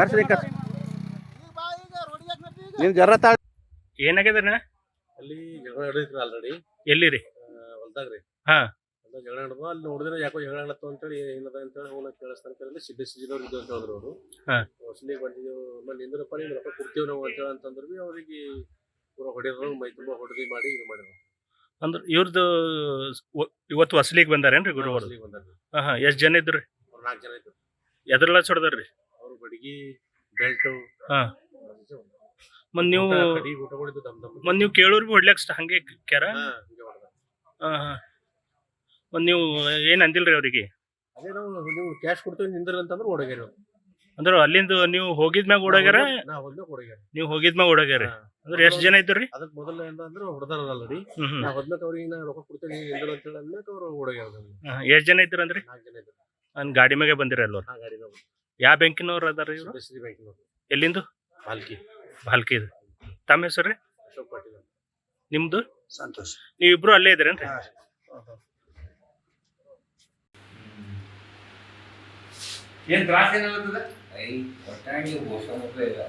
ಕರ್ಸ್ರಿ ನೀನು ಜರ ತಾಳ ಏನಾಗ್ಯದಣ್ಣ? ಅಲ್ಲಿ ಜಗಳ ನಡೆದಿತ್ತು ಆಲ್ರೆಡಿ. ಎಲ್ಲಿ ರೀ? ಹೊಲ್ದಾಗ್ರಿ. ಹಾ ಜಗಳ ನಡೆದು ಅಲ್ಲಿ ನೋಡಿದ್ರೆ ಯಾಕೋ ಜಗಳ ಆಗಲತ್ತು ಅಂತೇಳಿ ಏನದ ಅಂತೇಳಿ ಅವನ ಕೇಳಿಸ್ತಾನೆ ಕೇಳಿದ್ರೆ ಸಿದ್ದವ್ರು ಇದ್ದು ಅಂತ ಹೇಳಿದ್ರು ಅವರು. ಹೊಸಲಿಗೆ ಬಂದಿದ್ದೆವು ಆಮೇಲೆ ನಿಂದ್ರಪ್ಪ ನೀವು ರೊಕ್ಕ ಕೊಡ್ತೀವಿ ನಾವು ಅಂತೇಳಿ ಅಂತಂದ್ರು ಭೀ ಅವ್ರಿಗೆ ಪೂರ ಹೊಡೆದ್ರು, ಮೈ ತುಂಬ ಹೊಡೆದು ಮಾಡಿ ಇದು ಮಾಡಿದ್ರು. ಅಂದ್ರೆ ಇವ್ರದ್ದು ಇವತ್ತು ವಸಲಿಗೆ ಬಂದಾರೇನ್ರಿ ಗುರುವಾರ? ಬಂದಾರ್ರಿ. ಹಾ ಎಷ್ಟು ಜನ ಇದ್ರಿ? ಅವ್ರು 4 ಜನ ಇದ್ರು. ಎದ್ರಲ್ಲ ಹೊಡೆದಾರ್ರಿ? ಅವ್ರು ಬಡಗಿ ಬೆಲ್ಟು. ಹಾ ಮತ್ ನೀವು ಊಟ ಕೊಡಿದ್ದು ದಮ್ ದಮ್. ಮತ್ ನೀವು ಕೇಳೋರ್ ಭೀ ಹೊಡ್ಲಿಕ್ ಹಂಗೆ ಕ್ಯಾರ? ಹಿಂಗೆ ಹೊಡೆದ. ಹಾ ಮತ್ ನೀವು ಏನ್ ಅಂದಿಲ್ರಿ ಅವ್ರಿಗೆ? ಅದೇ ನೀವು ಕ್ಯಾಶ್ ಕೊಡ್ತೀವಿ ನಿಂದ್ರ ಅಂತಂದ್ರೆ ಓಡೋಗ್ಯಾರ. ಅಂದ್ರೆ ಅಲ್ಲಿಂದ ನೀವು ಹೋಗಿದ್ಮ್ಯಾಗ ಓಡೋಗ್ಯಾರ? ನೀವು ಹೋಗಿದ್ಮ್ಯಾಗ ಓಡೋಗ್ಯಾರ. ಅಂದ್ರೆ ಎಷ್ಟು ಜನ ಇದ್ರಿ? ಅದಕ್ಕೆ ಮೊದಲ ಏನಂದ್ರೆ ಹೊಡೆದಾರ ಆಲ್ರೆಡಿ. ನಾ ಹೊದ್ಮೇಲೆ ಅವ್ರಿಗೆ ರೊಕ್ಕ ಕೊಡ್ತೇನೆ ನಿಂದ್ರ ಅಂತೇಳಿ ಅಂದ್ಮೇಲೆ ಅವ್ರು ಓಡೋಗ್ಯಾರ. ಎಷ್ಟು ಜನ ಇದ್ರಿ ಅಂದ್ರೆ? 4 ಜನ ಇದ್ರು. ನನ್ ಗಾಡಿ ಮ್ಯಾಗೆ ಬಂದಿರ ಅಲ್ವ? ಯಾವ ಬ್ಯಾಂಕಿನವ್ರು ಅದಾರ ಇವ್ರು? ಬ್ಯಾಂಕಿನವ್ರು. ಎಲ್ಲಿಂದು? ಭಾಲ್ಕಿ ಇದು. ತಮ್ಮ ಹೆಸರು ರೀ? ಅಶೋಕ್ ಪಾಟೀಲ್. ನಿಮ್ದು? ಸಂತೋಷ್. ನೀವಿಬ್ರು ಅಲ್ಲೇ ಇದ್ರೇನ್ರಿ? ಏನ್ ತ್ರಾಸ ಏನಾಗ್ತದ? ಒಟ್ಟಾಗಿ ಹೊಸ ಇಲ್ಲ.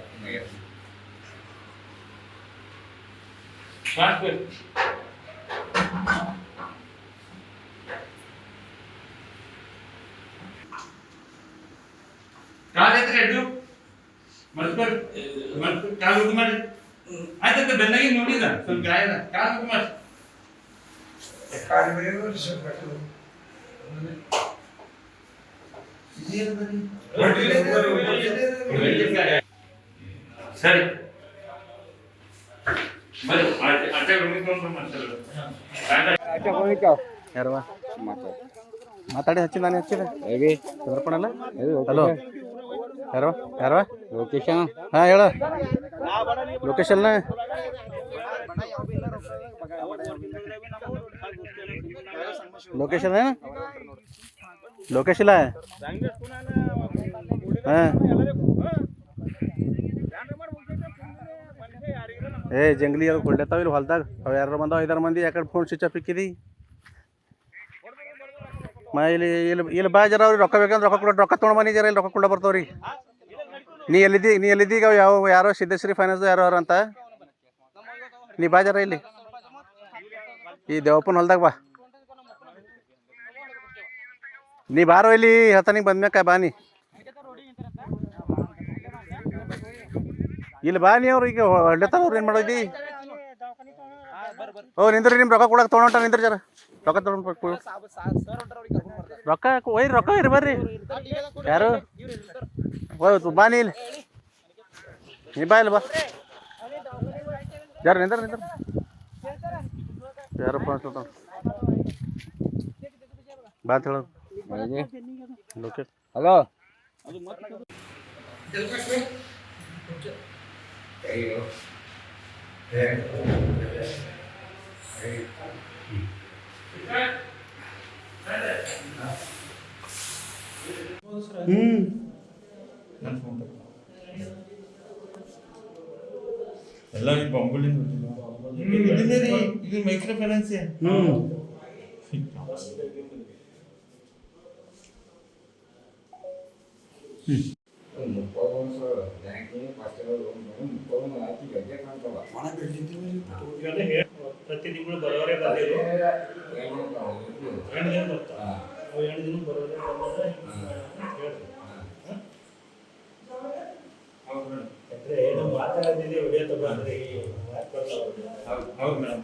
ಕಾಲೈತ್ರಿ ಅಡ್ಡು ಮಲ್ಕೊಳ್ ಕಾಲು ಹುಟ್ಟು ಮಾಡಿ ಆಯ್ತಂತ ಬೆನ್ನಾಗಿ ನೋಡಿದ ಸ್ವಲ್ಪ ಗಾಯದ ಕಾಲು ಹುಟ್ಟು ಮಾಡಿ ಸರಿ ಯಾರವ ಮಾತಾಡಿ ಹಚ್ಚಿ ನಾನು ಹಚ್ಚಿದೆ ಹೆದರ್ಕೊಳಲ್ಲ. Hello ಯಾರವ location? ಹಾಂ ಹೇಳ ಲೊಕೇಶನ್ನ. ಲೊಕೇಶನ್ ಲೊಕೇಶನ್ ಇಲ್ಲ. ಹಾಂ ಏ ಜಂಗ್ಲಿ ಅದು ಕೊಡ್ಲೇತಾವ ಇಲ್ಲಿ ಹೊಲ್ದಾಗ. ಅವು 5 ಮಂದಿ ಯಾಕಡೆ ಫೋನ್ ಸ್ವಿಚ್ ಆಫ್ ಇಕ್ಕಿದಿ? ಇಲ್ಲಿ ಬಾ ಜರ ಅವ್ರಿಗೆ ರೊಕ್ಕ ಬೇಕಂದ್ರೆ ರೊಕ್ಕ ತೊಗೊಂಡು ಬನ್ನಿ ಜರ. ಇಲ್ಲಿ ರೊಕ್ಕ ಕೊಂಡ ಬರ್ತಾವ್ರಿ. ನೀ ಎಲ್ಲಿದ್ದೀ ಈಗ? ಯಾರೋ ಸಿದ್ದೇಶ್ವರಿ ಫೈನಾನ್ಸ್ ಯಾರೋ ಅಂತ. ನೀ ಬಾ ಜರ ಇಲ್ಲಿ ಈ ದೇವಪ್ಪನ ಹೊಲ್ದಾಗ ಬಾ. ನೀ ಬಾರೋ ಇಲ್ಲಿ ಹೇಳ್ತಾನಿಗೆ ಬಂದ್ಮ್ಯಾಕ ಬಾ. ನೀ ಇಲ್ಲಿ ಬಾ. ನೀ ಅವ್ರು ಈಗ ಹೊಡ್ಲೇತಾರ. ಅವ್ರು ಏನು ಮಾಡೋದಿ? ನಿಂದ್ರಿ ನಿಮ್ಮ ರೊಕ್ಕ ಕೊಡಕ್ಕೆ ತೊಗೊಂಡ ನಿಂದ್ರಿ ಜರ. ರೊಕ್ಕ ತೊಗೊಂಡು ರೊಕ್ಕ ಇರಿ ಬರ್ರಿ. ಯಾರು ಬಾ ನೀ ಇಲ್ಲಿ. ನೀ ಬಾ ಇಲ್ಲಿ ಬಾ ಜರ. ನಿಂದ್ರ ಯಾರಪ್ಪ ಅನ್ಸ್ತ ಬಾ ಅಂತ ಹೇಳೋದು. ಹಲೋ ಎಲ್ಲ ಬಾಂಬುಲಿಂದ ಇದು ಮೈಕ್ರೋ ಫೈನಾನ್ಸ್. ಪ್ರತಿ ತಿಂಗಳು ಬರೋರೇ ಬಂದಿರು. 2 ದಿನ ಬರ್ತಾವ. 2 ದಿನ ಬರೋರೇ ಏನೋ ಮಾತಾಡೋದಿದೆ. ವಿಡಿಯೋ ತಗೊಂಡ್ರಿ. ಹೌದು ಮೇಡಮ್.